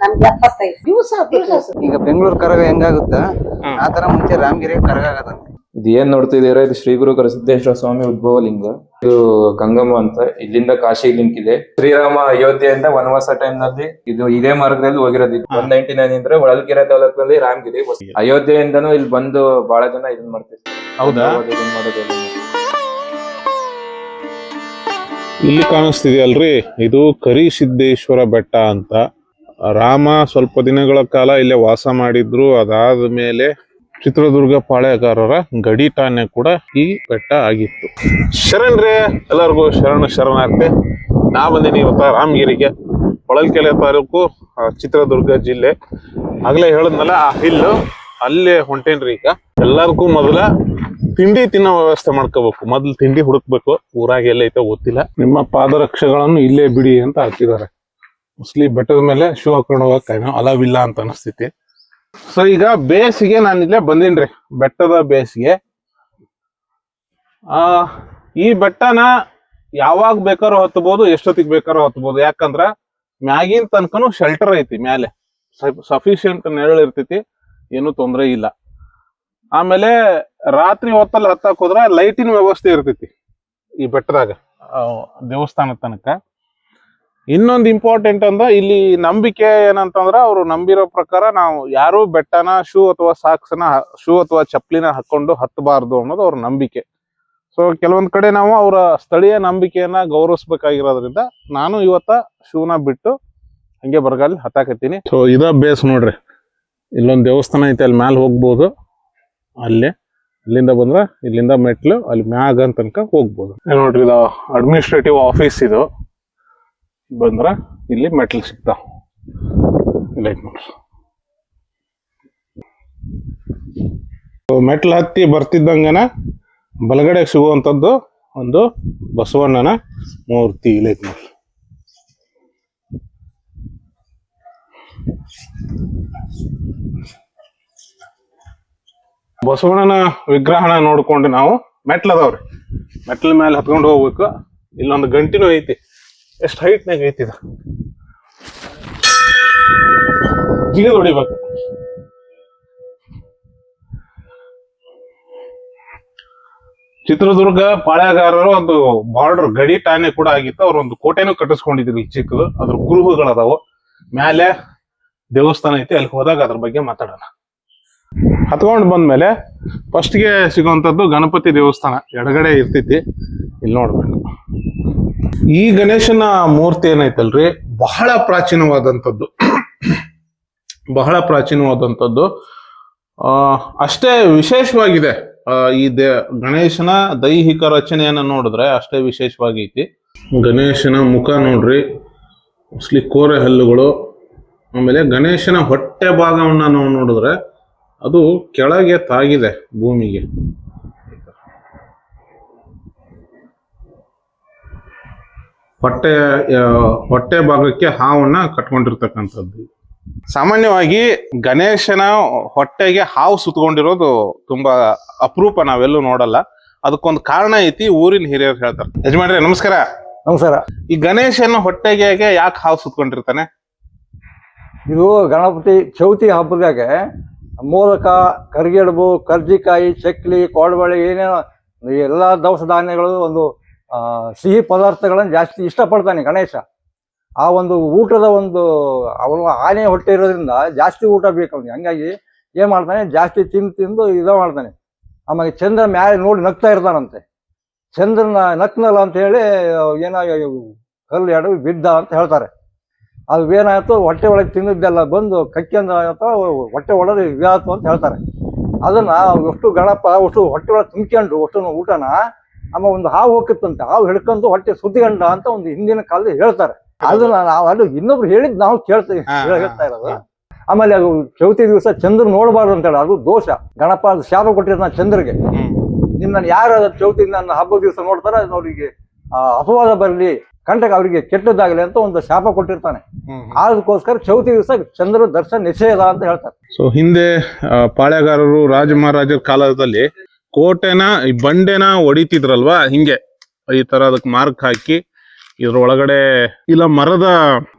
ನಮ್ಗೆ 75 ದಿವಸ ಈಗ ಬೆಂಗಳೂರು ಕರಗ ಹೆಂಗಾಗುತ್ತ ಆತರ ಮುಂಚೆ ರಾಮಗಿರಿ ಕರಗ ಆಗದಂತೆ. ಇದು ಏನ್ ನೋಡ್ತಿದ್ದೀರಾ, ಇದು ಶ್ರೀ ಗುರು ಕರಸಿದ್ದೇಶ್ವರ ಸ್ವಾಮಿ ಉದ್ಭವ ಲಿಂಗ. ಇದು ಗಂಗಮ್ಮ ಅಂತ, ಇಲ್ಲಿಂದ ಕಾಶಿ ಲಿಂಕ್ ಇದೆ. ಶ್ರೀರಾಮ ಅಯೋಧ್ಯೆಯಿಂದ ವನವಾಸ ಟೈಮ್ ನಲ್ಲಿ ಇದು ಇದೇ ಮಾರ್ಗದಲ್ಲಿ ಹೋಗಿರೋದು. 199 ಅಂದ್ರೆ ಹೊಳಲ್ಕೆರೆ ತಾಲೂಕಿನಲ್ಲಿ ರಾಮಗಿರಿ. ಅಯೋಧ್ಯೆಯಿಂದನೂ ಇಲ್ಲಿ ಬಂದು ಬಹಳ ಜನ ಇದನ್ ಮಾಡ್ತಿರ್ತಾರೆ. ಹೌದಾ? ಇಲ್ಲಿ ಕಾಣಿಸ್ತಿದೆಯಲ್ರಿ, ಇದು ಕರಿಸಿದ್ದೇಶ್ವರ ಬೆಟ್ಟ ಅಂತ. ರಾಮ ಸ್ವಲ್ಪ ದಿನಗಳ ಕಾಲ ಇಲ್ಲೇ ವಾಸ ಮಾಡಿದ್ರು. ಅದಾದ ಮೇಲೆ ಚಿತ್ರದುರ್ಗ ಪಾಳೆಗಾರರ ಗಡಿ ಠಾಣೆ ಕೂಡ ಈ ಬೆಟ್ಟ ಆಗಿತ್ತು. ಶರಣ್ರೇ, ಎಲ್ಲರಿಗೂ ಶರಣಾರ್ಥಿ. ನಾ ಬಂದೀನಿ ಇವತ್ತ ರಾಮಗಿರಿಗೆ, ಹೊಳಲ್ಕೆರೆ ತಾಲೂಕು, ಚಿತ್ರದುರ್ಗ ಜಿಲ್ಲೆ. ಆಗ್ಲೇ ಹೇಳದ್ನಲ್ಲ, ಆ ಹಿಲ್ಲು ಅಲ್ಲೇ ಹೊಂಟೇನ್ರಿ. ಈಗ ಎಲ್ಲರಿಗೂ ಮೊದಲ ತಿಂಡಿ ತಿನ್ನೋ ವ್ಯವಸ್ಥೆ ಮಾಡ್ಕೋಬೇಕು. ಮೊದ್ಲು ತಿಂಡಿ ಹುಡುಕ್ಬೇಕು. ಊರಾಗ ಎಲ್ಲೈತೆ ಗೊತ್ತಿಲ್ಲ. ನಿಮ್ಮ ಪಾದರಕ್ಷೆಗಳನ್ನು ಇಲ್ಲೇ ಬಿಡಿ ಅಂತ ಹಾಕಿದ್ದಾರೆ. ಮೋಸ್ಟ್ಲಿ ಬೆಟ್ಟದ ಮೇಲೆ ಶೂ ಹಾಕೊಂಡು ಹೋಗಕ್ಕೆ ಅಲವಿಲ್ಲ ಅಂತ ಅನಿಸ್ತೈತಿ. ಸೊ ಈಗ ಬೇಸಿಗೆ ನಾನು ಇಲ್ಲೇ ಬಂದೀನ್ರಿ, ಬೆಟ್ಟದ ಬೇಸಿಗೆ. ಈ ಬೆಟ್ಟನ ಯಾವಾಗ ಬೇಕಾದ್ರೂ ಹತ್ಬೋದು, ಎಷ್ಟೊತ್ತಿಗೆ ಬೇಕಾದ್ರೂ ಹತ್ಬೋದು. ಯಾಕಂದ್ರ ಮ್ಯಾಗಿನ ತನಕನು ಶೆಲ್ಟರ್ ಐತಿ, ಮ್ಯಾಲೆ ಸಫಿಶಿಯಂಟ್ ನೆರಳು ಇರ್ತೈತಿ, ಏನು ತೊಂದರೆ ಇಲ್ಲ. ಆಮೇಲೆ ರಾತ್ರಿ ಹೊತ್ತಲ್ಲಿ ಹತ್ತಕ್ ಹೋದ್ರ ಲೈಟಿನ ವ್ಯವಸ್ಥೆ ಇರ್ತೈತಿ ಈ ಬೆಟ್ಟದಾಗ, ದೇವಸ್ಥಾನದ ತನಕ. ಇನ್ನೊಂದು ಇಂಪಾರ್ಟೆಂಟ್ ಅಂದ, ಇಲ್ಲಿ ನಂಬಿಕೆ ಏನಂತಂದ್ರ, ಅವ್ರು ನಂಬಿರೋ ಪ್ರಕಾರ ನಾವು ಯಾರು ಬೆಟ್ಟನ ಶೂ ಅಥವಾ ಸಾಕ್ಸ್ನ, ಶೂ ಅಥವಾ ಚಪ್ಪಲಿನ ಹಾಕೊಂಡು ಹತ್ತಬಾರ್ದು ಅನ್ನೋದು ಅವ್ರ ನಂಬಿಕೆ. ಸೊ ಕೆಲವೊಂದ್ ಕಡೆ ನಾವು ಅವರ ಸ್ಥಳೀಯ ನಂಬಿಕೆಯನ್ನ ಗೌರವಿಸ್ಬೇಕಾಗಿರೋದ್ರಿಂದ ನಾನು ಇವತ್ತ ಶೂನ ಬಿಟ್ಟು ಹಂಗೆ ಬರಗಾಲಿ ಹತ್ತಾಕತ್ತೀನಿ. ಸೊ ಇದ ಬೇಸ್ ನೋಡ್ರಿ, ಇಲ್ಲೊಂದು ದೇವಸ್ಥಾನ ಐತೆ, ಅಲ್ಲಿ ಮ್ಯಾಲ ಹೋಗ್ಬೋದು. ಅಲ್ಲಿಂದ ಬಂದ್ರ ಇಲ್ಲಿಂದ ಮೆಟ್ಲು ಅಲ್ಲಿ ಮ್ಯಾಗ ತನಕ ಹೋಗ್ಬೋದು. ನೋಡ್ರಿ, ಇದು ಅಡ್ಮಿನಿಸ್ಟ್ರೇಟಿವ್ ಆಫೀಸ್. ಇದು ಬಂದ್ರ ಇಲ್ಲಿ ಮೆಟ್ಲು ಸಿಗ್ತಾವ. ಇಲ್ಲ ನೋಡ್ರಿ, ಮೆಟ್ಲು ಹತ್ತಿ ಬರ್ತಿದ್ದಂಗನ ಬಲಗಡೆ ಸಿಗುವಂತದ್ದು ಒಂದು ಬಸವಣ್ಣನ ಮೂರ್ತಿ ಇಲ್ಲ ನೋಡ್ರಿ. ಬಸವಣ್ಣನ ವಿಗ್ರಹನ ನೋಡ್ಕೊಂಡು ನಾವು ಮೆಟ್ಲದವ್ರಿ, ಮೆಟ್ಲ ಮೇಲೆ ಹತ್ಕೊಂಡು ಹೋಗ್ಬೇಕು. ಇಲ್ಲೊಂದು ಗಂಟಿನೂ ಐತಿ, ಎಷ್ಟು ಹೈಟ್ನಾಗ ಐತಿ. ಜಿಗಿದು ಹೊಡಿಬೇಕು. ಚಿತ್ರದುರ್ಗ ಪಾಳೆಗಾರರು ಒಂದು ಬಾರ್ಡರ್ ಗಡಿ ಠಾಣೆ ಕೂಡ ಆಗಿತ್ತು. ಅವ್ರ ಒಂದು ಕೋಟೆನೂ ಕಟ್ಟಿಸ್ಕೊಂಡಿದ್ರು ಚಿಕ್ಕದು. ಅದ್ರ ಕುರುಹುಗಳದಾವು. ಮ್ಯಾಲೆ ದೇವಸ್ಥಾನ ಐತಿ, ಅಲ್ಲಿ ಹೋದಾಗ ಅದ್ರ ಬಗ್ಗೆ ಮಾತಾಡೋಣ. ಹತ್ಕೊಂಡ್ ಬಂದ್ಮೇಲೆ ಫಸ್ಟ್ಗೆ ಸಿಗುವಂತದ್ದು ಗಣಪತಿ ದೇವಸ್ಥಾನ ಎಡಗಡೆ ಇರ್ತೈತಿ. ಇಲ್ಲಿ ನೋಡ್ಬೇಕು, ಈ ಗಣೇಶನ ಮೂರ್ತಿ ಏನೈತಲ್ರಿ, ಬಹಳ ಪ್ರಾಚೀನವಾದಂಥದ್ದು. ಬಹಳ ಪ್ರಾಚೀನವಾದಂಥದ್ದು, ಅಷ್ಟೇ ವಿಶೇಷವಾಗಿದೆ. ಈ ಗಣೇಶನ ದೈಹಿಕ ರಚನೆಯನ್ನ ನೋಡಿದ್ರೆ ಅಷ್ಟೇ ವಿಶೇಷವಾಗೈತಿ. ಗಣೇಶನ ಮುಖ ನೋಡ್ರಿ, ಮೋಸ್ಟ್ಲಿ ಕೋರೆ ಹಲ್ಲುಗಳು. ಆಮೇಲೆ ಗಣೇಶನ ಹೊಟ್ಟೆ ಭಾಗವನ್ನ ನಾವು ನೋಡಿದ್ರೆ ಅದು ಕೆಳಗೆ ತಾಗಿದೆ ಭೂಮಿಗೆ. ಹೊಟ್ಟೆ ಭಾಗಕ್ಕೆ ಹಾವನ್ನ ಕಟ್ಕೊಂಡಿರ್ತಕ್ಕಂಥದ್ದು. ಸಾಮಾನ್ಯವಾಗಿ ಗಣೇಶನ ಹೊಟ್ಟೆಗೆ ಹಾವು ಸುತ್ತಕೊಂಡಿರೋದು ತುಂಬಾ ಅಪರೂಪ, ನಾವೆಲ್ಲೂ ನೋಡಲ್ಲ. ಅದಕ್ಕೊಂದು ಕಾರಣ ಐತಿ, ಊರಿನ ಹಿರಿಯರು ಹೇಳ್ತಾರೆ. ಯಜಮಾನ್ರೆ ನಮಸ್ಕಾರ. ನಮಸ್ಕಾರ. ಈ ಗಣೇಶನ ಹೊಟ್ಟೆಗೆ ಯಾಕೆ ಹಾವು ಸುತ್ತಕೊಂಡಿರ್ತಾನೆ? ಇದು ಗಣಪತಿ ಚೌತಿ ಹಬ್ಬದಾಗ ಮೋದಕ, ಕರಿಗೆಡುಬು, ಕರ್ಜಿಕಾಯಿ, ಚಕ್ಲಿ, ಕೋಡ್ಬಳೆ, ಏನೇನೋ ಎಲ್ಲ ದವಸ ಧಾನ್ಯಗಳು, ಒಂದು ಸಿಹಿ ಪದಾರ್ಥಗಳನ್ನು ಜಾಸ್ತಿ ಇಷ್ಟಪಡ್ತಾನೆ ಗಣೇಶ. ಆ ಒಂದು ಊಟದ ಒಂದು ಅವನು ಆನೆ ಹೊಟ್ಟೆ ಇರೋದ್ರಿಂದ ಜಾಸ್ತಿ ಊಟ ಬೇಕು ಅವ್ನಿಗೆ. ಹಂಗಾಗಿ ಏನು ಮಾಡ್ತಾನೆ, ಜಾಸ್ತಿ ತಿಂದು ಇದು ಮಾಡ್ತಾನೆ. ಆಮೇಲೆ ಚಂದ್ರ ಮ್ಯಾಲೆ ನೋಡಿ ನಗ್ತಾ ಇರ್ತಾನಂತೆ. ಚಂದ್ರನ ನಕ್ನಲ್ಲ ಅಂತ ಹೇಳಿ ಏನೋ ಕಲ್ಲು ಎಡವಿ ಬಿದ್ದ ಅಂತ ಹೇಳ್ತಾರೆ. ಅದು ಏನಾಯ್ತು, ಹೊಟ್ಟೆ ಒಳಗೆ ತಿಂದಿದ್ದೆಲ್ಲ ಬಂದು ಕಕ್ಕಿಂದ ಹೊಟ್ಟೆ ಒಳಗೆ ಇದಾಯ್ತು ಅಂತ ಹೇಳ್ತಾರೆ. ಅದನ್ನ ಅಷ್ಟು ಗಣಪ ಅಷ್ಟು ಹೊಟ್ಟೆ ಒಳಗೆ ತುಂಬ್ಕೊಂಡು ಅಷ್ಟು ಊಟನ ಆಮೇಲೆ ಒಂದು ಹಾವು ಹೋಗಿತ್ತಂತೆ, ಹಾವು ಹಿಡ್ಕೊಂಡು ಹೊಟ್ಟೆ ಸುದ್ದಿಗಂಡ ಅಂತ ಒಂದು ಹಿಂದಿನ ಕಾಲದಲ್ಲಿ ಹೇಳ್ತಾರೆ. ಅದನ್ನ ನಾವು ಅದು ಇನ್ನೊಬ್ರು ಹೇಳಿದ್ ನಾವು ಕೇಳ್ತೀವಿ, ಹೇಳ್ತಾ ಇರೋದು. ಆಮೇಲೆ ಅದು ಚೌತಿ ದಿವಸ ಚಂದ್ರ ನೋಡಬಾರ್ದು ಅಂತ ಹೇಳಿ, ಅದು ದೋಷ. ಗಣಪ ಅದು ಶಾಪ ಕೊಟ್ಟಿರ್ತಾನೆ ಚಂದ್ರಗೆ. ನಿನ್ನ ಯಾರು ಚೌತಿ ನನ್ನ ಹಬ್ಬದ ದಿವಸ ನೋಡ್ತಾರೆ, ಅವರಿಗೆ ಅಪವಾದ ಬರಲಿ, ಕಂಟಕ ಅವರಿಗೆ ಕೆಟ್ಟದ್ದಾಗಲಿ ಅಂತ ಒಂದು ಶಾಪ ಕೊಟ್ಟಿರ್ತಾನೆ. ಅದಕ್ಕೋಸ್ಕರ ಚೌತಿ ದಿವಸ ಚಂದ್ರ ದರ್ಶನ ನಿಷೇಧ ಅಂತ ಹೇಳ್ತಾರೆ. ಸೊ ಹಿಂದೆ ಪಾಳೆಗಾರರು ರಾಜ ಮಹಾರಾಜರ ಕಾಲದಲ್ಲಿ ಕೋಟೆನ, ಈ ಬಂಡೆನ ಹೊಡಿತಿದ್ರಲ್ವಾ, ಹಿಂಗೆ ಈ ತರ ಅದಕ್ಕೆ ಮಾರ್ಕ್ ಹಾಕಿ ಇದ್ರ ಒಳಗಡೆ ಇಲ್ಲ ಮರದ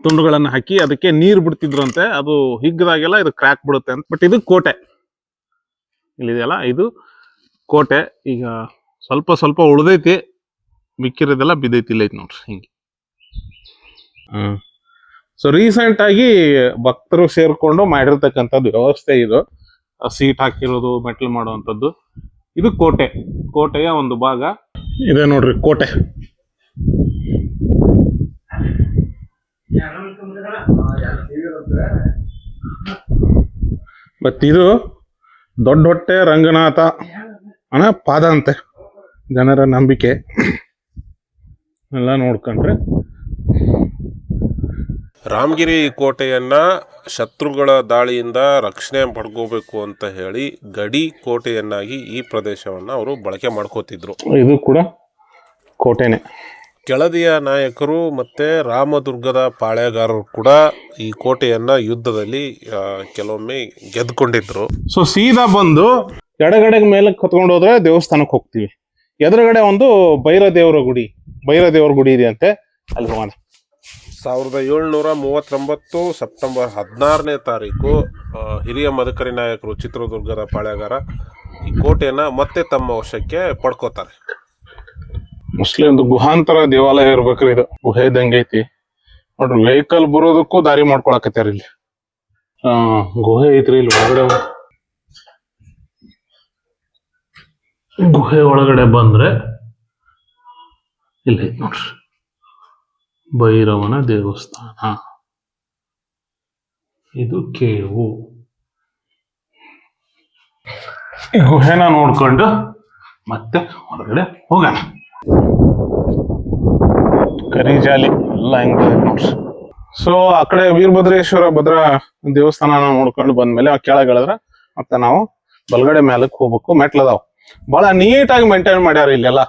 ತುಂಡುಗಳನ್ನ ಹಾಕಿ ಅದಕ್ಕೆ ನೀರು ಬಿಡ್ತಿದ್ರಂತೆ. ಅದು ಹಿಗ್ಗದಾಗೆಲ್ಲ ಇದು ಕ್ರ್ಯಾಕ್ ಬಿಡುತ್ತೆ ಅಂತ. ಬಟ್ ಇದು ಕೋಟೆ ಇಲ್ಲಿದೆಯಲ್ಲ, ಇದು ಕೋಟೆ. ಈಗ ಸ್ವಲ್ಪ ಸ್ವಲ್ಪ ಉಳ್ದೈತಿ, ಮಿಕ್ಕಿರೋದೆಲ್ಲ ಬಿದ್ದೈತಿ. ಇಲ್ಲ ಐತಿ ನೋಡ್ರಿ ಹಿಂಗೆ. ಸೊ ರೀಸೆಂಟ್ ಆಗಿ ಭಕ್ತರು ಸೇರ್ಕೊಂಡು ಮಾಡಿರ್ತಕ್ಕಂಥದ್ದು ವ್ಯವಸ್ಥೆ ಇದು. ಸೀಟ್ ಹಾಕಿರೋದು, ಮೆಟ್ಲು ಮಾಡುವಂಥದ್ದು. ಇದು ಕೋಟೆ, ಕೋಟೆಯ ಒಂದು ಭಾಗ ಇದೆ ನೋಡ್ರಿ. ಕೋಟೆ ಮತ್ತಿದು ದೊಡ್ಡ ಹೊಟ್ಟೆ ರಂಗನಾಥ ಅಣ್ಣ ಪಾದ ಅಂತೆ ಜನರ ನಂಬಿಕೆ. ಎಲ್ಲ ನೋಡ್ಕೊಂಡ್ರೆ ರಾಮಗಿರಿ ಕೋಟೆಯನ್ನ ಶತ್ರುಗಳ ದಾಳಿಯಿಂದ ರಕ್ಷಣೆ ಪಡ್ಕೋಬೇಕು ಅಂತ ಹೇಳಿ ಗಡಿ ಕೋಟೆಯನ್ನಾಗಿ ಈ ಪ್ರದೇಶವನ್ನ ಅವರು ಬಳಕೆ ಮಾಡ್ಕೋತಿದ್ರು. ಇದು ಕೂಡ ಕೋಟೆನೆ. ಕೆಳದಿಯ ನಾಯಕರು ಮತ್ತೆ ರಾಮದುರ್ಗದ ಪಾಳೆಗಾರರು ಕೂಡ ಈ ಕೋಟೆಯನ್ನ ಯುದ್ಧದಲ್ಲಿ ಕೆಲವೊಮ್ಮೆ ಗೆದ್ಕೊಂಡಿದ್ರು. ಸೊ ಸೀದಾ ಬಂದು ಎಡಗಡೆ ಮೇಲೆ ಕತ್ಕೊಂಡು ಹೋದ್ರೆ ದೇವಸ್ಥಾನಕ್ಕೆ ಹೋಗ್ತೀವಿ. ಎದುರುಗಡೆ ಒಂದು ಭೈರದೇವರ ಗುಡಿ ಇದೆ ಅಂತೆ, ಅಲ್ಲಿ ಹೋಗೋಣ. 1739 ಸೆಪ್ಟೆಂಬರ್ 16ನೇ ತಾರೀಕು ಹಿರಿಯ ಮದಕರಿ ನಾಯಕರು ಚಿತ್ರದುರ್ಗದ ಪಾಳೆಗಾರ ಈ ಕೋಟೆಯನ್ನ ಮತ್ತೆ ತಮ್ಮ ವಶಕ್ಕೆ ಪಡ್ಕೋತಾರೆ. ಮೋಸ್ಟ್ಲಿ ಒಂದು ಗುಹಾಂತರ ದೇವಾಲಯ ಇರ್ಬೇಕ್ರಿ. ಇದು ಗುಹೆ ಇದ್ದಂಗೆ ಐತಿ ನೋಡ್ರಿ. ವೆಹಿಕಲ್ ಬರೋದಕ್ಕೂ ದಾರಿ ಮಾಡ್ಕೊಳಕತ್ಯಾರ ಇಲ್ಲಿ. ಗುಹೆ ಐತ್ರಿ ಇಲ್ಲಿ ಒಳಗಡೆ. ಗುಹೆ ಒಳಗಡೆ ಬಂದ್ರೆ ಇಲ್ಲ ಐತಿ ನೋಡ್ರಿ, ಭೈರವನ ದೇವಸ್ಥಾನ. ಇದು ಕೇವು. ಈ ಗುಹೆನ ನೋಡ್ಕೊಂಡು ಮತ್ತೆ ಹೊರಗಡೆ ಹೋಗೋಣ. ಕರಿಜಾಲಿ ಎಲ್ಲ ಹೆಂಗ್ ನೋಡ್ರಿ. ಸೊ ಆ ಕಡೆ ವೀರಭದ್ರೇಶ್ವರ ಭದ್ರ ದೇವಸ್ಥಾನ ನೋಡ್ಕೊಂಡು ಬಂದ್ಮೇಲೆ ಕೆಳಗಿಳಿದ್ರೆ ಮತ್ತೆ ನಾವು ಬಲಗಡೆ ಮ್ಯಾಲಕ್ ಹೋಗ್ಬೇಕು. ಮೆಟ್ಲದಾವ್ ಬಹಳ ನೀಟಾಗಿ ಮೇಂಟೈನ್ ಮಾಡ್ಯಾರ ಇಲ್ಲೆಲ್ಲ.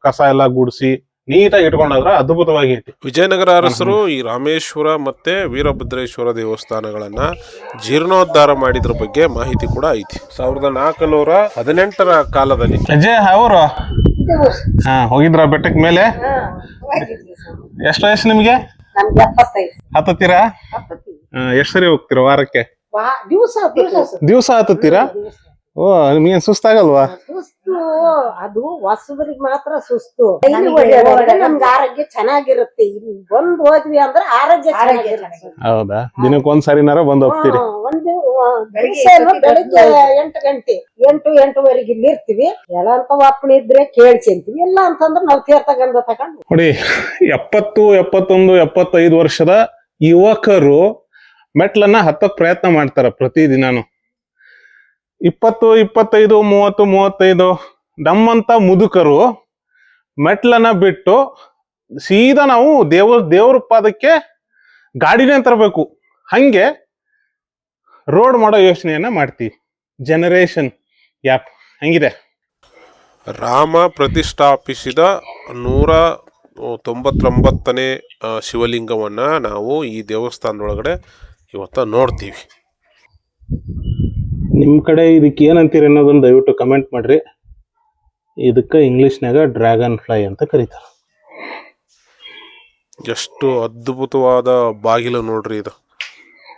ಕಸ ಎಲ್ಲ ಗುಡಿಸಿ ನೀಟಾಗಿ ಇಟ್ಕೊಂಡ್ರ ಅದ್ಭುತವಾಗಿ ಐತಿ. ವಿಜಯನಗರ ಅರಸರು ಈ ರಾಮೇಶ್ವರ ಮತ್ತೆ ವೀರಭದ್ರೇಶ್ವರ ದೇವಸ್ಥಾನಗಳನ್ನ ಜೀರ್ಣೋದ್ಧಾರ ಮಾಡಿದ್ರ ಬಗ್ಗೆ ಮಾಹಿತಿ ಕೂಡ ಐತಿ. 1418ರ ಕಾಲದಲ್ಲಿ ಅಜಯ್ ಅವರು ಹೋಗಿದ್ರ ಬೆಟ್ಟಕ್ ಮೇಲೆ? ಎಷ್ಟು ವಯಸ್ಸು ನಿಮ್ಗೆ? ನಮ್ಗೆ 75. ಹತ್ತತ್ತೀರಾ? ಎಷ್ಟ್ ಸರಿ ಹೋಗ್ತೀರಾ ವಾರಕ್ಕೆ? ದಿವಸ ಹತ್ತತ್ತೀರಾ? ಓ, ನಿಮ್ಗೇನ್ ಸುಸ್ತಾಗಲ್ವಾ? ಸುಸ್ತು ಅದು ಹೊಸಬರಿಗೆ ಮಾತ್ರ ಸುಸ್ತು. ಡೈಲಿ ಓಡಾಡಿದ್ರೆ ನಮ್ಗೆ ಆರೋಗ್ಯ ಚೆನ್ನಾಗಿರುತ್ತೆ. ಇಲ್ಲಿ ಬಂದ್ ಹೋದ್ವಿ ಅಂದ್ರೆ ಆರೋಗ್ಯ ಚೆನ್ನಾಗಿರುತ್ತೆ. ಹೌದಾ? ದಿನಕ್ಕೊಂದ್ ಸರಿನಾರ ಬಂದ್ ಹೋಗ್ತೀರಿ? ಒಂದು ಬೆಳಿಗ್ಗೆ 8 ಗಂಟೆ 8-8:30 ಇಲ್ಲಿ ಇರ್ತೀವಿ. ಎಲ್ಲಂತ ವಾಪಣಿ ಇದ್ರೆ ಕೇಳ್ಕೊಂತೀವಿ. ಇಲ್ಲ ಅಂತಂದ್ರೆ ನಾವು ತೀರ್ಥಗಂಧ ತಗೊಂಡು ನೋಡಿ. 70, 71, 75 ವರ್ಷದ ಯುವಕರು ಮೆಟ್ಲನ್ನ ಹತ್ತಕ್ ಪ್ರಯತ್ನ ಮಾಡ್ತಾರ ಪ್ರತಿದಿನಾನು. 20, 25, 30, 35 ನಮ್ಮಂತ ಮುದುಕರು ಮೆಟ್ಲನ್ನ ಬಿಟ್ಟು ಸೀದಾ ನಾವು ದೇವ್ರ ಪಾದಕ್ಕೆ ಗಾಡಿನೇ ತರಬೇಕು. ಹಂಗೆ ರೋಡ್ ಮಾಡೋ ಯೋಚನೆಯನ್ನ ಮಾಡ್ತೀವಿ. ಜನರೇಷನ್ ಯಾಪ್ ಹಂಗಿದೆ. ರಾಮ ಪ್ರತಿಷ್ಠಾಪಿಸಿದ 199ನೇ ಶಿವಲಿಂಗವನ್ನ ನಾವು ಈ ದೇವಸ್ಥಾನದೊಳಗಡೆ ಇವತ್ತ ನೋಡ್ತೀವಿ. ನಿಮ್ಮ ಕಡೆ ಇದಕ್ಕೆ ಏನಂತೀರಿ ಅನ್ನೋದನ್ನ ದಯವಿಟ್ಟು ಕಮೆಂಟ್ ಮಾಡ್ರಿ. ಇದಕ್ಕೆ ಇಂಗ್ಲಿಷ್ನಾಗ ಡ್ರ್ಯಾಗನ್ ಫ್ಲೈ ಅಂತ ಕರೀತಾರೆ. ಎಷ್ಟು ಅದ್ಭುತವಾದ ಬಾಗಿಲು ನೋಡ್ರಿ. ಇದು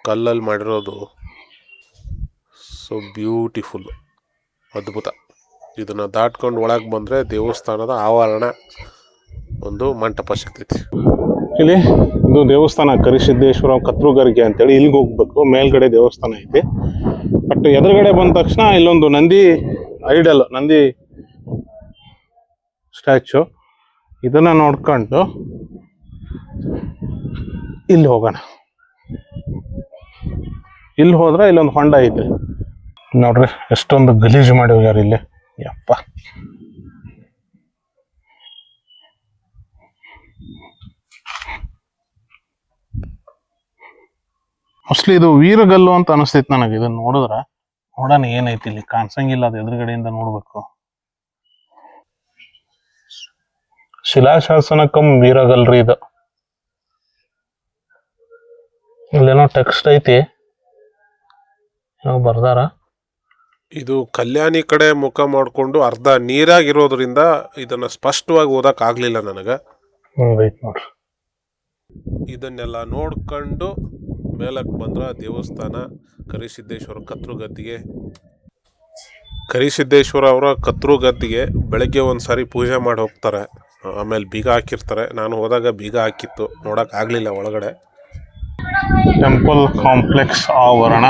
ಕಲ್ಲಲ್ಲಿ ಮಾಡಿರೋದು. ಸೊ ಬ್ಯೂಟಿಫುಲ್, ಅದ್ಭುತ. ಇದನ್ನ ದಾಟ್ಕೊಂಡು ಒಳಗೆ ಬಂದ್ರೆ ದೇವಸ್ಥಾನದ ಆವರಣ ಒಂದು ಮಂಟಪ ಸಿಗ್ತೈತಿ. ಇಲ್ಲಿ ಇದು ದೇವಸ್ಥಾನ ಕರಿಸಿದ್ದೇಶ್ವರ ಕತ್ರೂಗರ್ಗೆ ಅಂತೇಳಿ ಇಲ್ಲಿಗೆ ಹೋಗ್ಬೇಕು. ಮೇಲ್ಗಡೆ ದೇವಸ್ಥಾನ ಐತಿ. ಬಟ್ ಎದುರುಗಡೆ ಬಂದ ತಕ್ಷಣ ಇಲ್ಲೊಂದು ನಂದಿ ಐಡಲ್, ನಂದಿ ಸ್ಟ್ಯಾಚು. ಇದನ್ನ ನೋಡ್ಕೊಂಡು ಇಲ್ಲಿ ಹೋಗೋಣ. ಇಲ್ಲಿ ಹೋದ್ರೆ ಇಲ್ಲೊಂದು ಹೊಂಡ ಐತಿ ನೋಡ್ರಿ. ಎಷ್ಟೊಂದು ಗಲೀಜು ಮಾಡಿ ಹೋಗ್ಯಾರ ಇಲ್ಲಿ. ಯಪ್ಪ, ಮೋಸ್ಟ್ಲಿ ಇದು ವೀರಗಲ್ಲು ಅಂತ ಅನಿಸ್ತೈತಿ ನನಗೆ. ಇದನ್ನ ನೋಡಿದ್ರ ನೋಡೋಣ ಏನೈತಿ. ಇಲ್ಲಿ ಕಾಣಿಸಂಗಿಲ್ಲ, ಅದು ಎದುರುಗಡೆಯಿಂದ ನೋಡ್ಬೇಕು. ಶಿಲಾಶಾಸನಕಂ ವೀರಗಲ್ರಿ ಇದು. ಇಲ್ಲೇನೋ ಟೆಕ್ಸ್ಟ್ ಐತಿ, ಬರ್ದಾರ. ಇದು ಕಲ್ಯಾಣಿ ಕಡೆ ಮುಖ ಮಾಡಿಕೊಂಡು ಅರ್ಧ ನೀರಾಗಿರೋದ್ರಿಂದ ಇದನ್ನ ಸ್ಪಷ್ಟವಾಗಿ ಓದಕ್ ಆಗ್ಲಿಲ್ಲ ನನಗ. ಹಂಗೈತ್ ನೋಡ್ರಿ. ಇದನ್ನೆಲ್ಲ ನೋಡ್ಕೊಂಡು ಮೇಲಕ್ಕೆ ಬಂದ್ರ ದೇವಸ್ಥಾನ ಕರಿಸಿದ್ದೇಶ್ವರ ಕತ್ರುಗದ್ದಿಗೆ. ಕರಿಸಿದ್ದೇಶ್ವರ ಅವರ ಕತ್ರುಗದ್ದಿಗೆ ಬೆಳಗ್ಗೆ ಒಂದ್ಸಾರಿ ಪೂಜೆ ಮಾಡಿ ಹೋಗ್ತಾರೆ. ಆಮೇಲೆ ಬೀಗ ಹಾಕಿರ್ತಾರೆ. ನಾನು ಹೋದಾಗ ಬೀಗ ಹಾಕಿತ್ತು, ನೋಡಕ್ ಆಗ್ಲಿಲ್ಲ ಒಳಗಡೆ. ಟೆಂಪಲ್ ಕಾಂಪ್ಲೆಕ್ಸ್ ಆವರಣ.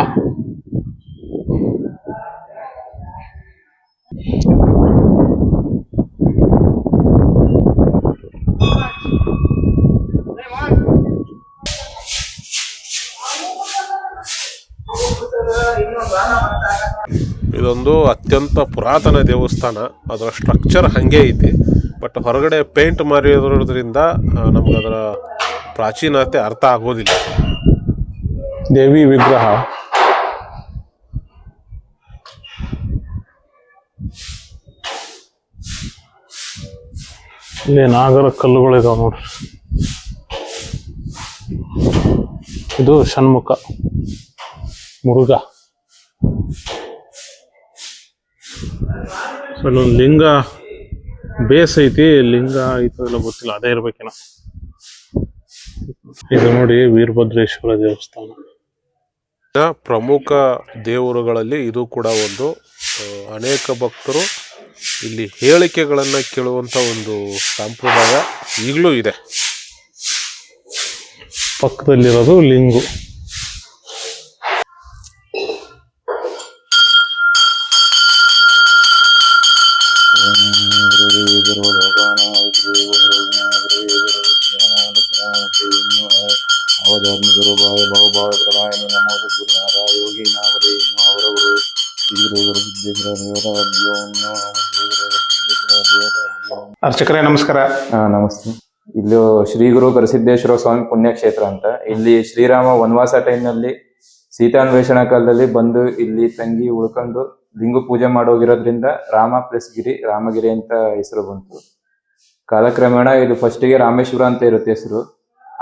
ಇದೊಂದು ಅತ್ಯಂತ ಪುರಾತನ ದೇವಸ್ಥಾನ. ಅದರ ಸ್ಟ್ರಕ್ಚರ್ ಹಾಗೆ ಐತಿ, ಬಟ್ ಹೊರಗಡೆ ಪೇಂಟ್ ಮಾಡಿರೋದ್ರಿಂದ ನಮ್ಗೆ ಅದರ ಪ್ರಾಚೀನತೆ ಅರ್ಥ ಆಗೋದಿಲ್ಲ. ದೇವಿ ವಿಗ್ರಹ. ಇಲ್ಲಿ ನಾಗರ ಕಲ್ಲುಗಳಿದಾವ ನೋಡ್ರಿ. ಇದು ಷಣ್ಮುಖ ಮುರುಘ. ಸೊ ಇಲ್ಲೊಂದು ಲಿಂಗ ಬೇಸ್ ಐತಿ, ಲಿಂಗ ಐತೋ ಇಲ್ಲ ಗೊತ್ತಿಲ್ಲ, ಅದೇ ಇರ್ಬೇಕೇನ. ಇದು ನೋಡಿ ವೀರಭದ್ರೇಶ್ವರ ದೇವಸ್ಥಾನ. ಪ್ರಮುಖ ದೇವರುಗಳಲ್ಲಿ ಇದು ಕೂಡ ಒಂದು. ಅನೇಕ ಭಕ್ತರು ಇಲ್ಲಿ ಹೇಳಿಕೆಗಳನ್ನ ಕೇಳುವಂತ ಒಂದು ಸಂಪ್ರದಾಯ ಈಗಲೂ ಇದೆ. ಪಕ್ಕದಲ್ಲಿರೋದು ಲಿಂಗು. ಅರ್ಚಕರೇ ನಮಸ್ಕಾರ. ನಮಸ್ತೆ. ಇಲ್ಲಿ ಶ್ರೀ ಗುರು ಕರಿಸಿದ್ದೇಶ್ವರ ಸ್ವಾಮಿ ಪುಣ್ಯಕ್ಷೇತ್ರ ಅಂತ. ಇಲ್ಲಿ ಶ್ರೀರಾಮ ವನವಾಸ ಟೈಮ್ನಲ್ಲಿ ಸೀತಾನ್ವೇಷಣಾ ಕಾಲದಲ್ಲಿ ಬಂದು ಇಲ್ಲಿ ತಂಗಿ ಉಳ್ಕೊಂಡು ಲಿಂಗು ಪೂಜೆ ಮಾಡೋಗಿರೋದ್ರಿಂದ ರಾಮ ಪ್ಲಸ್ ಗಿರಿ, ರಾಮಗಿರಿ ಅಂತ ಹೆಸರು ಬಂತು. ಕಾಲಕ್ರಮೇಣ ಇದು ಫಸ್ಟಿಗೆ ರಾಮೇಶ್ವರ ಅಂತ ಇರುತ್ತೆ ಹೆಸರು.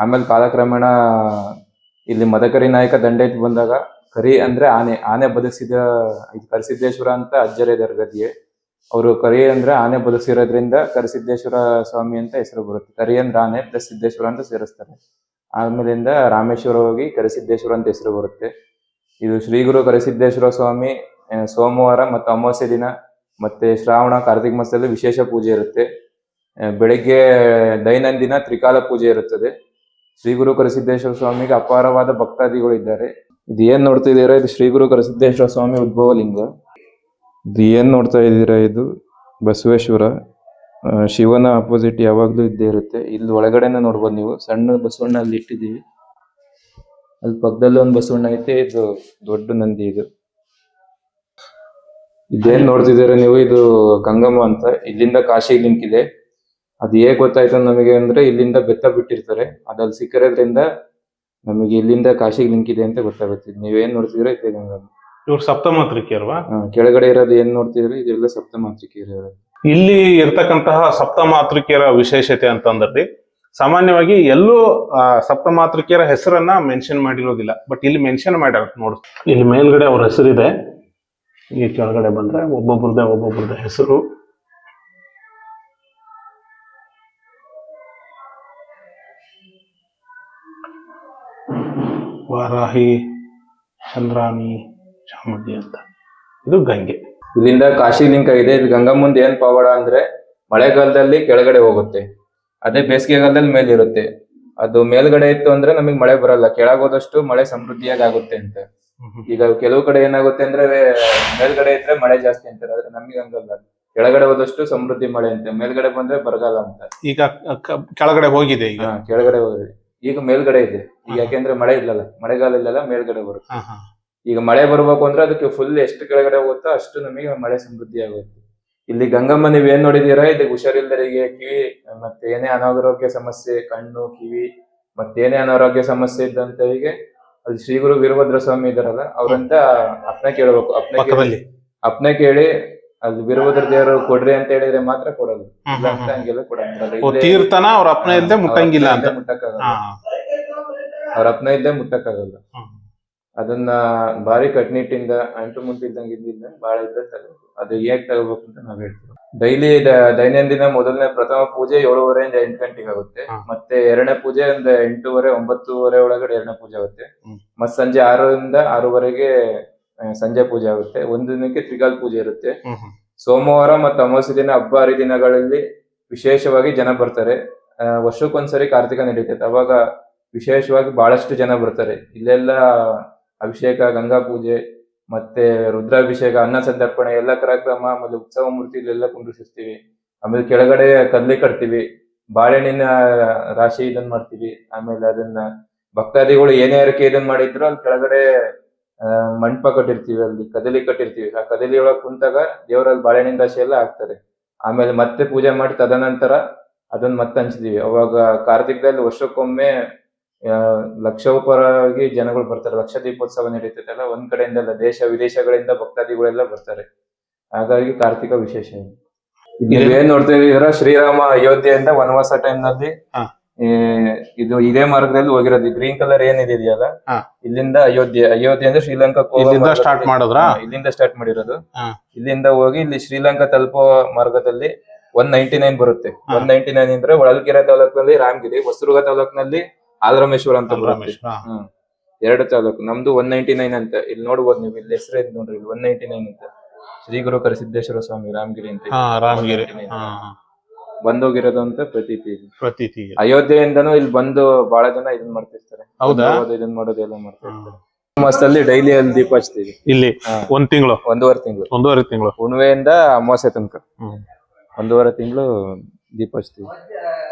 ಆಮೇಲೆ ಕಾಲಕ್ರಮೇಣ ಇಲ್ಲಿ ಮದಕರಿ ನಾಯಕ ದಂಡೈತ್ ಬಂದಾಗ ಕರಿ ಅಂದ್ರೆ ಆನೆ ಬದುಕಿಸಿದ ಕರಿಸಿದ್ದೇಶ್ವರ ಅಂತ ಅಜ್ಜರೇ ಗದ್ದಿಗೆ. ಅವರು ಕರಿ ಅಂದ್ರೆ ಆನೆ ಬದುಕಿಸಿರೋದ್ರಿಂದ ಕರಿಸಿದ್ದೇಶ್ವರ ಸ್ವಾಮಿ ಅಂತ ಹೆಸರು ಬರುತ್ತೆ. ಕರಿ ಅಂದ್ರೆ ಆನೆ ಪ್ಲಸ್ ಸಿದ್ದೇಶ್ವರ ಅಂತ ಸೇರಿಸ್ತಾರೆ. ಆಮೇಲಿಂದ ರಾಮೇಶ್ವರ ಹೋಗಿ ಕರಿಸಿದ್ದೇಶ್ವರ ಅಂತ ಹೆಸರು ಬರುತ್ತೆ. ಇದು ಶ್ರೀ ಗುರು ಕರಿಸಿದ್ದೇಶ್ವರ ಸ್ವಾಮಿ ಸೋಮವಾರ ಮತ್ತು ಅಮಾವಾಸ್ಯೆ ದಿನ ಮತ್ತೆ ಶ್ರಾವಣ ಕಾರ್ತಿಕ ಮಾಸದಲ್ಲಿ ವಿಶೇಷ ಪೂಜೆ ಇರುತ್ತೆ. ಬೆಳಿಗ್ಗೆ ದೈನಂದಿನ ತ್ರಿಕಾಲ ಪೂಜೆ ಇರುತ್ತದೆ. ಶ್ರೀ ಗುರು ಕರಿಸಿದ್ದೇಶ್ವರ ಸ್ವಾಮಿಗೆ ಅಪಾರವಾದ ಭಕ್ತಾದಿಗಳು ಇದ್ದಾರೆ. ಇದು ಏನ್ ನೋಡ್ತಾ ಇದ್ದೀರಾ, ಇದು ಶ್ರೀ ಗುರು ಕರಿಸಿದ್ದೇಶ್ವರ ಸ್ವಾಮಿ ಉದ್ಭವ ಲಿಂಗ. ಇದು ಏನ್ ನೋಡ್ತಾ ಇದ್ದೀರಾ, ಇದು ಬಸವೇಶ್ವರ. ಶಿವನ ಅಪೋಸಿಟ್ ಯಾವಾಗ್ಲೂ ಇದ್ದೇ ಇರುತ್ತೆ. ಇಲ್ಲಿ ಒಳಗಡೆನ ನೋಡ್ಬೋದು ನೀವು. ಸಣ್ಣ ಬಸವಣ್ಣ ಅಲ್ಲಿ ಇಟ್ಟಿದ್ದೀವಿ. ಅಲ್ಲಿ ಪಕ್ಕದಲ್ಲಿ ಒಂದು ಬಸವಣ್ಣ ಐತೆ. ಇದು ದೊಡ್ಡ ನಂದಿ. ಇದೇನ್ ನೋಡ್ತಿದ್ದೀರಾ ನೀವು, ಇದು ಗಂಗಮ್ಮ ಅಂತ. ಇಲ್ಲಿಂದ ಕಾಶಿ ಲಿಂಕ್ ಇದೆ. ಅದು ಹೇಗ್ ಗೊತ್ತಾಯ್ತು ನಮಗೆ ಅಂದ್ರೆ, ಇಲ್ಲಿಂದ ಬೆತ್ತ ಬಿಟ್ಟಿರ್ತಾರೆ, ಅದಲ್ಲಿ ಸಿಕ್ಕಿರೋದ್ರಿಂದ ನಮಗೆ ಇಲ್ಲಿಂದ ಕಾಶಿ ಲಿಂಕ್ ಇದೆ ಅಂತ ಗೊತ್ತಾಗುತ್ತೆ. ನೀವೇನ್ ನೋಡ್ತಿದ್ದೀರಾ ಇದೆ ಗಂಗಮ್ಮ. ಇವ್ರು ಸಪ್ತಮಾತೃಕೆ ಅಲ್ವಾ? ಕೆಳಗಡೆ ಇರೋದು ಏನ್ ನೋಡ್ತಿದ್ರಿ, ಇದೆಲ್ಲ ಸಪ್ತಮಾತೃಕೆ ಇರೋದು. ಇಲ್ಲಿ ಇರ್ತಕ್ಕಂತಹ ಸಪ್ತಮಾತೃಕೆಯರ ವಿಶೇಷತೆ ಅಂತಂದ್ರಿ, ಸಾಮಾನ್ಯವಾಗಿ ಎಲ್ಲೂ ಸಪ್ತಮಾತೃಕೆಯರ ಹೆಸರನ್ನ ಮೆನ್ಷನ್ ಮಾಡಿರೋದಿಲ್ಲ, ಬಟ್ ಇಲ್ಲಿ ಮೆನ್ಷನ್ ಮಾಡ್ಯಾರ ನೋಡು. ಇಲ್ಲಿ ಮೇಲ್ಗಡೆ ಅವ್ರ ಹೆಸರಿದೆ, ಈ ಕೆಳಗಡೆ ಬಂದ್ರೆ ಒಬ್ಬೊಬ್ರದ್ದೇ ಹೆಸರು. ವಾರಾಹಿ, ಚಂದ್ರಾಣಿ, ಚಾಮುಂಡಿ ಅಂತ. ಇದು ಗಂಗೆ. ಇಲ್ಲಿಂದ ಕಾಶಿ ಲಿಂಕ್ ಇದೆ. ಇದು ಗಂಗಮ್ಮಂದ್ ಏನ್ ಪವಾಡ ಅಂದ್ರೆ, ಮಳೆಗಾಲದಲ್ಲಿ ಕೆಳಗಡೆ ಹೋಗುತ್ತೆ, ಅದೇ ಬೇಸಿಗೆಗಾಲದಲ್ಲಿ ಮೇಲಿರುತ್ತೆ. ಅದು ಮೇಲ್ಗಡೆ ಇತ್ತು ಅಂದ್ರೆ ನಮಗೆ ಮಳೆ ಬರಲ್ಲ, ಕೆಳಗೋದಷ್ಟು ಮಳೆ ಸಮೃದ್ಧಿಯಾಗಿ ಆಗುತ್ತೆ ಅಂತ. ಈಗ ಕೆಲವು ಕಡೆ ಏನಾಗುತ್ತೆ ಅಂದ್ರೆ ಮೇಲ್ಗಡೆ ಇದ್ರೆ ಮಳೆ ಜಾಸ್ತಿ ಅಂತಾರೆ, ಆದ್ರೆ ನಮಗೆ ಹಂಗಲ್ಲ. ಕೆಳಗಡೆ ಹೋದಷ್ಟು ಸಮೃದ್ಧಿ ಮಳೆ ಅಂತೆ, ಮೇಲ್ಗಡೆ ಬಂದ್ರೆ ಬರಗಾಲ ಅಂತ. ಈಗ ಕೆಳಗಡೆ ಹೋಗಿದೆ, ಈಗ ಕೆಳಗಡೆ ಹೋಗಿದೆ, ಈಗ ಮೇಲ್ಗಡೆ ಇದೆ. ಈಗ ಯಾಕೆಂದ್ರೆ ಮಳೆ ಇಲ್ಲಲ್ಲ, ಮಳೆಗಾಲ ಇಲ್ಲಲ್ಲ, ಮೇಲ್ಗಡೆ ಬರುತ್ತೆ. ಈಗ ಮಳೆ ಬರ್ಬೇಕು ಅಂದ್ರೆ ಅದಕ್ಕೆ ಫುಲ್ ಎಷ್ಟು ಕೆಳಗಡೆ ಹೋಗುತ್ತೋ ಅಷ್ಟು ನಮಗೆ ಮಳೆ ಸಮೃದ್ಧಿ ಆಗುತ್ತೆ. ಇಲ್ಲಿ ಗಂಗಮ್ಮ ನೀವ್ ಏನ್ ನೋಡಿದೀರಾ, ಇದಕ್ಕೆ ಹುಷಾರಿಲ್ಲದರಿಗೆ ಕಿವಿ ಮತ್ತೆ ಏನೇ ಅನಾರೋಗ್ಯ ಸಮಸ್ಯೆ, ಕಣ್ಣು ಕಿವಿ ಮತ್ತೇನೇ ಅನಾರೋಗ್ಯ ಸಮಸ್ಯೆ ಇದ್ದಂತವರಿಗೆ ಅಲ್ಲಿ ಶ್ರೀ ಗುರು ವೀರಭದ್ರ ಸ್ವಾಮಿ ಇದಾರಲ್ಲ, ಅವ್ರಂತ ಅಪ್ನೆ ಕೇಳಬೇಕು. ಅಪ್ನೆ ಕೇಳಿ ಅಲ್ಲಿ ವೀರಭದ್ರ ದೇವರು ಕೊಡ್ರಿ ಅಂತ ಹೇಳಿದ್ರೆ ಮಾತ್ರ ಕೊಡೋದು, ಇಲ್ಲ ಅಂತ ಹಂಗೆಲ್ಲ ಕೊಡಂಗಿಲ್ಲ. ತೀರ್ಥನ ಅವ್ರ ಅಪ್ನೆ ಇಲ್ಲದೆ ಮುಟ್ಟಂಗಿಲ್ಲ ಅಂತ. ಮುಟ್ಟಕ್ಕಾಗಲ್ಲ, ಅವ್ರ ಅಪ್ನೆ ಇದ್ದೇ ಮುಟ್ಟಕ್ಕಾಗಲ್ಲ. ಅದನ್ನ ಭಾರಿ ಕಟ್ನಿಟ್ಟಿಂದ ಅಂಟು ಮುಂಟಿದ್ದಂಗೆ ಇದ್ದಿದ್ದ ಬಾಳ ಇದ್ದ ತಗೋಬೇಕು. ಅದು ಹೇಗ್ ತಗೋಬೇಕು ಅಂತ ನಾವ್ ಹೇಳ್ತೀವಿ. ಡೈಲಿ ದೈನಂದಿನ ಮೊದಲನೇ ಪ್ರಥಮ ಪೂಜೆ 7:30 8 ಗಂಟೆಗೆ ಆಗುತ್ತೆ. ಹಾ. ಮತ್ತೆ ಎರಡನೇ ಪೂಜೆ ಒಂದು 8:30 9:30 ಒಳಗಡೆ ಎರಡನೇ ಪೂಜೆ ಆಗುತ್ತೆ. ಹ್ಮ್. ಮತ್ತೆ ಸಂಜೆ 6ರಿಂದ 6:30 ಸಂಜೆ ಪೂಜೆ ಆಗುತ್ತೆ. ಒಂದು ದಿನಕ್ಕೆ ತ್ರಿಕಾಲ್ ಪೂಜೆ ಇರುತ್ತೆ. ಸೋಮವಾರ ಮತ್ತು ಅಮಾವಾಸ್ಯೆ ದಿನ ಹಬ್ಬ ಹರಿದಿನಗಳಲ್ಲಿ ವಿಶೇಷವಾಗಿ ಜನ ಬರ್ತಾರೆ. ವರ್ಷಕ್ಕೊಂದ್ಸರಿ ಕಾರ್ತಿಕ ನಡೀತೈತೆ, ಅವಾಗ ವಿಶೇಷವಾಗಿ ಬಹಳಷ್ಟು ಜನ ಬರ್ತಾರೆ. ಇಲ್ಲೆಲ್ಲ ಅಭಿಷೇಕ, ಗಂಗಾ ಪೂಜೆ, ಮತ್ತೆ ರುದ್ರಾಭಿಷೇಕ, ಅನ್ನ ಸಂತರ್ಪಣೆ ಎಲ್ಲ ಕಾರ್ಯಕ್ರಮ, ಆಮೇಲೆ ಉತ್ಸವ ಮೂರ್ತಿ ಇಲ್ಲೆಲ್ಲ ಕುಂಡ್ರಿಸಿರ್ತೀವಿ. ಆಮೇಲೆ ಕೆಳಗಡೆ ಕದ್ಲಿ ಕಟ್ತೀವಿ, ಬಾಳೆಹಣ್ಣಿನ ರಾಶಿ ಇದನ್ ಮಾಡ್ತೀವಿ. ಆಮೇಲೆ ಅದನ್ನ ಭಕ್ತಾದಿಗಳು ಏನೇ ಅರಕೆ ಇದನ್ ಮಾಡಿದ್ರು ಅಲ್ಲಿ ಕೆಳಗಡೆ ಮಂಟಪ ಕಟ್ಟಿರ್ತೀವಿ, ಅಲ್ಲಿ ಕದಲಿ ಕಟ್ಟಿರ್ತೀವಿ. ಆ ಕದಲಿ ಒಳಗ್ ಕುಂತಾಗ ದೇವರಲ್ಲಿ ಬಾಳೆಹಣ್ಣಿನ ರಾಶಿ ಎಲ್ಲ ಹಾಕ್ತಾರೆ. ಆಮೇಲೆ ಮತ್ತೆ ಪೂಜೆ ಮಾಡಿ ತದನಂತರ ಅದನ್ನ ಮತ್ತೆ ಹಂಚ್ತೀವಿ. ಅವಾಗ ಕಾರ್ತಿಕದಲ್ಲಿ ವರ್ಷಕ್ಕೊಮ್ಮೆ ಲಕ್ಷೋಪರಾಗಿ ಜನಗಳು ಬರ್ತಾರೆ. ಲಕ್ಷ ದೀಪೋತ್ಸವ ನಡೀತೈತಲ್ಲ, ಒಂದ್ ಕಡೆಯಿಂದ ಅಲ್ಲ, ದೇಶ ವಿದೇಶಗಳಿಂದ ಭಕ್ತಾದಿಗಳೆಲ್ಲ ಬರ್ತಾರೆ. ಹಾಗಾಗಿ ಕಾರ್ತಿಕ ವಿಶೇಷ. ನೀವೇನ್ ನೋಡ್ತಾ ಇದೀರ, ಶ್ರೀರಾಮ ಅಯೋಧ್ಯೆಯಿಂದ ವನವಾಸ ಟೈಮ್ ನಲ್ಲಿ ಇದು ಇದೇ ಮಾರ್ಗದಲ್ಲಿ ಹೋಗಿರೋದು. ಗ್ರೀನ್ ಕಲರ್ ಏನಿದೆಯಲ್ಲ, ಇಲ್ಲಿಂದ ಅಯೋಧ್ಯೆ ಅಂದ್ರೆ ಶ್ರೀಲಂಕಾ ಸ್ಟಾರ್ಟ್ ಮಾಡಿದ್ರ, ಇಲ್ಲಿಂದ ಸ್ಟಾರ್ಟ್ ಮಾಡಿರೋದು. ಇಲ್ಲಿಂದ ಹೋಗಿ ಇಲ್ಲಿ ಶ್ರೀಲಂಕಾ ತಲುಪೋ ಮಾರ್ಗದಲ್ಲಿ 199 ಬರುತ್ತೆ. 199 ಅಂದ್ರೆ ಹೊಳಲ್ಕೆರೆ ತಾಲೂಕಿನಲ್ಲಿ ರಾಮಗಿರಿ, ಹೊಸದುರ್ಗ ತಾಲೂಕಿನಲ್ಲಿ ಆಲರಾಮೇಶ್ವರ ಅಂತ ಬರುತ್ತೆ. ಎರಡು ತಾಲೂಕು. ನಮ್ದು 199 ಅಂತ ಇಲ್ಲಿ ನೋಡ್ಬೋದು ನೀವು. ಇಲ್ಲಿ ಹೆಸರು ಇದೆ ನೋಡ್ರಿ, ಇಲ್ಲಿ 199 ಅಂತ ಶ್ರೀ ಗುರು ಕರಸಿದ್ದೇಶ್ವರ ಸ್ವಾಮಿ ರಾಮಗಿರಿ ಅಂತ ರಾಮಗಿರಿ ಬಂದೋಗಿರೋದು ಅಂತ ಪ್ರತೀತಿ. ಅಯೋಧ್ಯೆಯಿಂದನೂ ಇಲ್ಲಿ ಬಂದು ಬಹಳ ಜನ ಇದನ್ ಮಾಡ್ತಿರ್ತಾರೆ. ಹೌದಾ? ಇದನ್ ಮಾಡೋದು ಎಲ್ಲ ಮಾಡ್ತಿರ್ತಾರೆ. ಮಾಸದಲ್ಲಿ ಡೈಲಿ ಅಲ್ಲಿ ದೀಪ ಹಚ್ತೀವಿ. ಇಲ್ಲಿ ಒಂದೂವರೆ ತಿಂಗಳು ಹುಣ್ಣಿಮೆಯಿಂದ ಅಮಾವಾಸ್ಯೆ ತನಕ 1.5 ತಿಂಗಳು ದೀಪ ಹಚ್ತೀವಿ.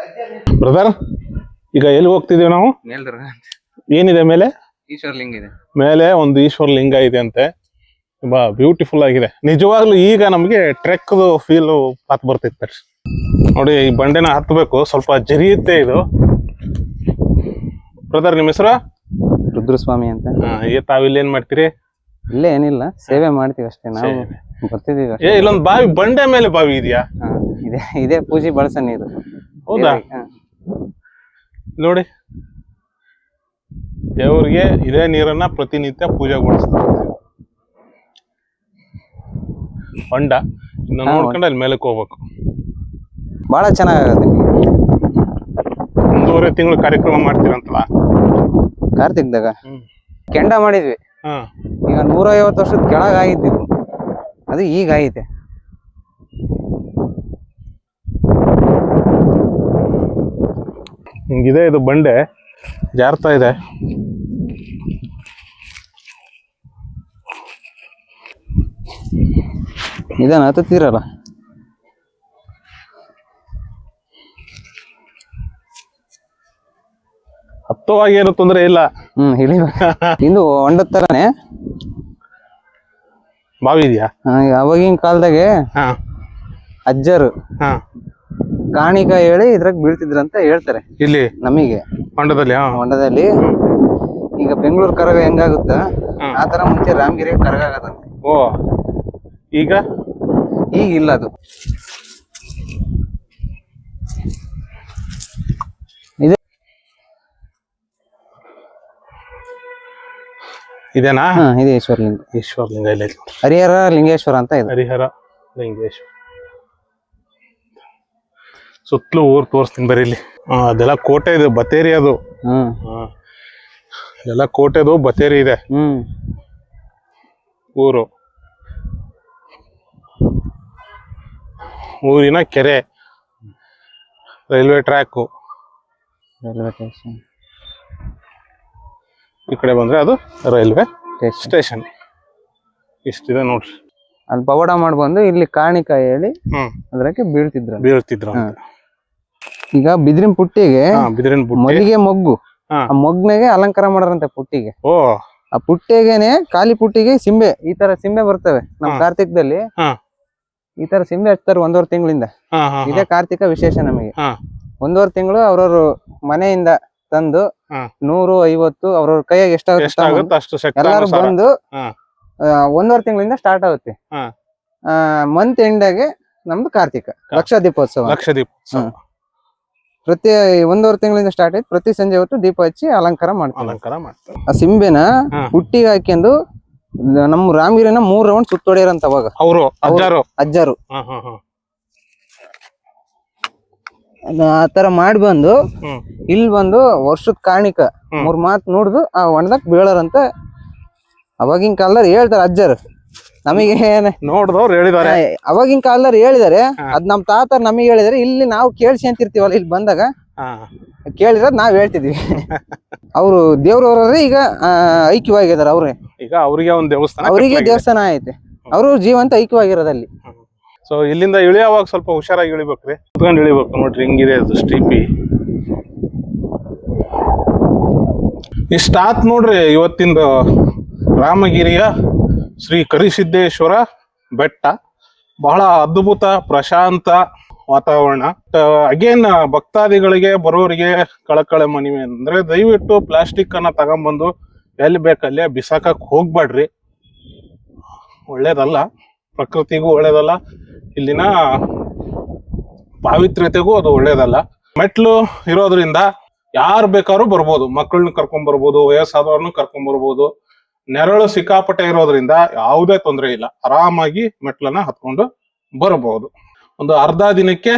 ಬ್ರದರ್, ಈಗ ಎಲ್ಲಿ ಹೋಗ್ತಿದೀವಿ ನಾವು? ಏನಿದೆ ಮೇಲೆ? ಈಶ್ವರ ಲಿಂಗ ಇದೆ. ಮೇಲೆ ಒಂದು ಈಶ್ವರ ಲಿಂಗ ಇದೆ ಅಂತೆ. ತುಂಬಾ ಬ್ಯೂಟಿಫುಲ್ ಆಗಿದೆ ನಿಜವಾಗ್ಲೂ. ಈಗ ನಮ್ಗೆ ಟ್ರೆಕ್ ಫೀಲ್ ಹತ್ ಬರ್ತಿತ್ತು ನೋಡಿ. ಈ ಬಂಡೆನ ಹತ್ಬೇಕು, ಸ್ವಲ್ಪ ಜರಿಯುತ್ತೆ ಇದು. ಬ್ರದರ್, ನಿಮ್ಮ ಹೆಸರು? ರುದ್ರಸ್ವಾಮಿ ಅಂತ. ತಾವಿಲ್ಲಿ ಏನ್ ಮಾಡ್ತೀರಿ? ಇಲ್ಲೇ ಏನಿಲ್ಲ, ಸೇವೆ ಮಾಡ್ತೀವಿ ಅಷ್ಟೇ. ನಾವು ಬರ್ತಿದೀವಿ. ಇಲ್ಲೊಂದು ಬಾವಿ, ಬಂಡೆ ಮೇಲೆ ಬಾವಿ ಇದೆಯಾ? ಇದೇ ಪೂಜೆ ಬಳಸ ನೀರು. ಹೌದಾ? ನೋಡಿ, ದೇವ್ರಿಗೆ ಇದೇ ನೀರನ್ನ ಪ್ರತಿನಿತ್ಯ ಪೂಜೆ ಮಾಡಿಸ್ತಾರೆ. ಹೊಂಡ ನೋಡ್ಕೊಂಡು ಅಲ್ಲಿ ಮೇಲಕ್ಕೆ ಹೋಗ್ಬೇಕು. ಬಹಳ ಚೆನ್ನಾಗತ್ತೆ. 1.5 ತಿಂಗಳು ಕಾರ್ಯಕ್ರಮ ಮಾಡ್ತೀರಂತಲ್ಲ ಕಾರ್ತಿಕ್ದಾಗ? ಕೆಂಡ ಮಾಡಿದ್ವಿ. ಈಗ 150 ವರ್ಷದ ಕೆಳಗ ಆಗಿದ್ದು, ಅದು ಈಗ ಆಗೈತೆ. ಹಿಂಗಿದೆ ಇದು ಬಂಡೆ, ಜಾರ್ತಾ ಇದೆ. ಇದನ್ನ ಹತ್ತುತ್ತೀರಲ್ಲ, ಹತ್ತುವಾಗ ಏನು ತೊಂದರೆ ಇಲ್ಲ. ಇಳಿಬೇಕು. ಇದು ಹೊಂಡದ ತರನೇ ಬಾವಿ ಇದೆಯಾ? ಅವಾಗಿನ ಕಾಲದಾಗೆ ಅಜ್ಜರು ಕಾಣಿಕ ಹೇಳಿ ಇದ್ರಾಗ ಬೀಳ್ತಿದ್ರಂತ ಹೇಳ್ತಾರೆ. ಇಲ್ಲಿ ನಮಗೆ ಹೊಂಡದಲ್ಲಿ ಈಗ ಬೆಂಗಳೂರು ಕರಗ ಹೆಂಗಾಗುತ್ತ ಆತರ ಮುಂಚೆ ರಾಮಗಿರಿ ಕರಗ ಆಗದಂತೆ. ಓ, ಈಗ ಇಲ್ಲ ಅದು. ಇದೇನಾ? ಇದೆ ಈಶ್ವರ ಲಿಂಗ. ಈಶ್ವರ ಲಿಂಗ ಇಲ್ಲ, ಹರಿಹರ ಲಿಂಗೇಶ್ವರ ಅಂತ ಇದೆ. ಹರಿಹರ ಲಿಂಗೇಶ್ವರ. ಸುತ್ತಲೂ ಊರ್ ತೋರಿಸ್ತೀನಿ ಬರೀ. ಇಲ್ಲಿ ಅದೆಲ್ಲ ಕೋಟೆ ಇದೆ, ಬತೇರಿ ಅದು. ಎಲ್ಲ ಕೋಟೆದು ಬತೇರಿ ಇದೆ. ಊರು, ಊರಿನ ಕೆರೆ, ರೈಲ್ವೆ ಟ್ರ್ಯಾಕ್, ರೈಲ್ವೆ ಸ್ಟೇಷನ್. ಈ ಕಡೆ ಬಂದ್ರೆ ಅದು ರೈಲ್ವೆ ಸ್ಟೇಷನ್. ಇಷ್ಟಿದೆ ನೋಡ್ರಿ. ಅಲ್ಲಿ ಪವಾಡ ಮಾಡ್ಬಂದು ಇಲ್ಲಿ ಕಾಣಿಕ ಹೇಳಿ ಅದ್ರಕ್ಕೆ ಬೀಳ್ತಿದ್ರು. ಈಗ ಬಿದಿರಿನ ಪುಟ್ಟಿಗೆ ಮಲ್ಲಿಗೆ ಮೊಗ್ಗು, ಆ ಮೊಗ್ನಾಗೆ ಅಲಂಕಾರ ಮಾಡಾರಂತೆ ಪುಟ್ಟಿಗೆ. ಆ ಪುಟ್ಟಿಗೆನೆ ಖಾಲಿ ಪುಟ್ಟಿಗೆ ಸಿಂಬೆ, ಈ ತರ ಸಿಂಬೆ ಬರ್ತವೆ ನಮ್ ಕಾರ್ತಿಕದಲ್ಲಿ. ಈ ತರ ಸಿಂಬೆ ಹಚ್ತಾರೆ 1.5 ತಿಂಗಳಿಂದ. ಇದೇ ಕಾರ್ತಿಕ ವಿಶೇಷ ನಮಗೆ. 1.5 ತಿಂಗಳು ಅವ್ರವ್ರ ಮನೆಯಿಂದ ತಂದು 150 ಅವ್ರವ್ರ ಕೈಯಾಗ ಎಷ್ಟಾಗುತ್ತೆ ಎಲ್ಲಾರು ಬಂದು 1.5 ತಿಂಗಳಿಂದ ಸ್ಟಾರ್ಟ್ ಆಗುತ್ತೆ. ಮಂತ್ ಎಂಡಾಗೆ ನಮ್ದು ಕಾರ್ತಿಕ ಲಕ್ಷ ದೀಪೋತ್ಸವ. ಪ್ರತಿ 1.5 ತಿಂಗಳಿಂದ ಸ್ಟಾರ್ಟ್ ಆಯ್ತು. ಪ್ರತಿ ಸಂಜೆ ಹೊತ್ತು ದೀಪ ಹಚ್ಚಿ ಅಲಂಕಾರ ಮಾಡ್ತಾರೆ. ಆ ಸಿಂಬೆನ ಪುಟ್ಟಿಗೆ ಹಾಕ್ಯಂದು ನಮ್ಮ ರಾಮಗಿರಿನ 3 ರೌಂಡ್ ಸುತ್ತೊಡ್ಯಾರಂತ ಅವಾಗ ಅವರು ಅಜ್ಜರು. ಆ ತರ ಮಾಡಿ ಬಂದು ಹ್ಮ್ ಇಲ್ಲಿ ಬಂದು ವರ್ಷದ ಕಾಣಿಕ ಹ್ಮ್. 3 ಮಾತ್ ನೋಡ್ದು ಆ ಹೊಣದಕ್ ಬೀಳರಂತ ಅವಾಗಿನ ಕಾಲದಲ್ಲಿ ಹೇಳ್ತಾರ ಅಜ್ಜರು. ನಮಗೆ ನೋಡ್ದವ್ರು ಹೇಳಿದಾರೆ. ಅವಾಗಿನ ಕಾಲದಲ್ಲಿ ಹೇಳಿದಾರೆ, ಹಾ. ಅದ್ ನಮ್ ತಾತ ನಮಗೆ ಹೇಳಿದಾರೆ. ಇಲ್ಲಿ ನಾವು ಕೇಳ್ಸ್ಕೊಂತಿರ್ತೀವಲ್ಲ, ಇಲ್ಲಿ ಬಂದಾಗ ಹಾ ಕೇಳಿರೋದ್ ನಾವ್ ಹೇಳ್ತಿದ್ವಿ. ಅವ್ರು ದೇವ್ರವ್ರೆ ಈಗ ಐಕ್ಯವಾಗಿದಾರ. ಅವ್ರೆ ಈಗ ಅವ್ರಿಗೆ ಒಂದ್ ದೇವಸ್ಥಾನ ಅವರಿಗೆ ಕಟ್ಲಾಗಿದೆ. ದೇವಸ್ಥಾನ ಐತೆ. ಅವರು ಜೀವಂತ ಐಕ್ಯವಾಗಿರೋದಲ್ಲಿ. ಸೊ ಇಲ್ಲಿಂದ ಇಳಿಯುವಾಗ ಸ್ವಲ್ಪ ಹುಷಾರಾಗಿ ಇಳಿಬೇಕ್ರಿ, ಕುತ್ಕೊಂಡು ಇಳಿಬೇಕು. ನೋಡ್ರಿ ಹಿಂಗಿದೆ ಅದು ಸ್ಟೀಪಿ. ಇಷ್ಟಾತ್ ನೋಡ್ರಿ ಇವತ್ತಿಂದ ರಾಮಗಿರಿಯ ಶ್ರೀ ಕರಿಸಿದ್ದೇಶ್ವರ ಬೆಟ್ಟ. ಬಹಳ ಅದ್ಭುತ ಪ್ರಶಾಂತ ವಾತಾವರಣ. ಅಗೇನ್ ಭಕ್ತಾದಿಗಳಿಗೆ ಬರೋರಿಗೆ ಕಳಕಳೆ ಮನವಿ ಅಂದ್ರೆ ದಯವಿಟ್ಟು ಪ್ಲಾಸ್ಟಿಕ್ ಅನ್ನ ತಗೊಂಬಂದು ಎಲ್ಲಿ ಬೇಕಲ್ಲೇ ಬಿಸಾಕಕ್ ಹೋಗ್ಬೇಡ್ರಿ. ಒಳ್ಳೇದಲ್ಲ, ಪ್ರಕೃತಿಗೂ ಒಳ್ಳೇದಲ್ಲ, ಇಲ್ಲಿನ ಪಾವಿತ್ರ್ಯತೆಗೂ ಅದು ಒಳ್ಳೇದಲ್ಲ. ಮೆಟ್ಲು ಇರೋದ್ರಿಂದ ಯಾರು ಬೇಕಾದ್ರೂ ಬರ್ಬೋದು. ಮಕ್ಕಳನ್ನ ಕರ್ಕೊಂಡ್ ಬರ್ಬೋದು, ವಯಸ್ಸಾದವ್ರನ್ನ ಕರ್ಕೊಂಡ್ ಬರ್ಬೋದು. ನೆರಳು ಸಿಕ್ಕಾಪಟ್ಟೆ ಇರೋದ್ರಿಂದ ಯಾವುದೇ ತೊಂದರೆ ಇಲ್ಲ, ಆರಾಮಾಗಿ ಮೆಟ್ಲನ್ನ ಹತ್ಕೊಂಡು ಬರಬಹುದು. ಒಂದು ಅರ್ಧ ದಿನಕ್ಕೆ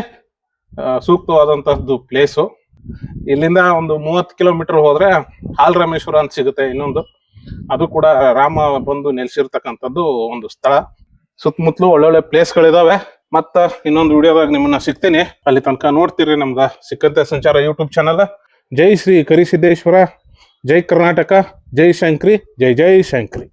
ಸೂಕ್ತವಾದಂತಹದ್ದು ಪ್ಲೇಸು. ಇಲ್ಲಿಂದ ಒಂದು 30 ಕಿಲೋಮೀಟರ್ ಹೋದ್ರೆ ಹಾಲ್ರಾಮೇಶ್ವರ ಅಂತ ಸಿಗುತ್ತೆ ಇನ್ನೊಂದು. ಅದು ಕೂಡ ರಾಮ ಬಂದು ನೆಲೆಸಿರ್ತಕ್ಕಂಥದ್ದು ಒಂದು ಸ್ಥಳ. ಸುತ್ತಮುತ್ತಲು ಒಳ್ಳೊಳ್ಳೆ ಪ್ಲೇಸ್ಗಳಿದಾವೆ. ಮತ್ತ ಇನ್ನೊಂದು ವಿಡಿಯೋದಾಗ ನಿಮ್ಮನ್ನ ಸಿಗ್ತೀನಿ. ಅಲ್ಲಿ ತನಕ ನೋಡ್ತೀರಿ ನಮ್ಗ ಸಿಕ್ಕಂತೆ ಸಂಚಾರ ಯೂಟ್ಯೂಬ್ ಚಾನಲ್. ಜೈ ಶ್ರೀ ಕರಿಸಿದ್ದೇಶ್ವರ, ಜೈ ಕರ್ನಾಟಕ, ಜೈ ಶಂಕ್ರಿ, ಜೈ ಜೈ ಶಂಕ್ರಿ.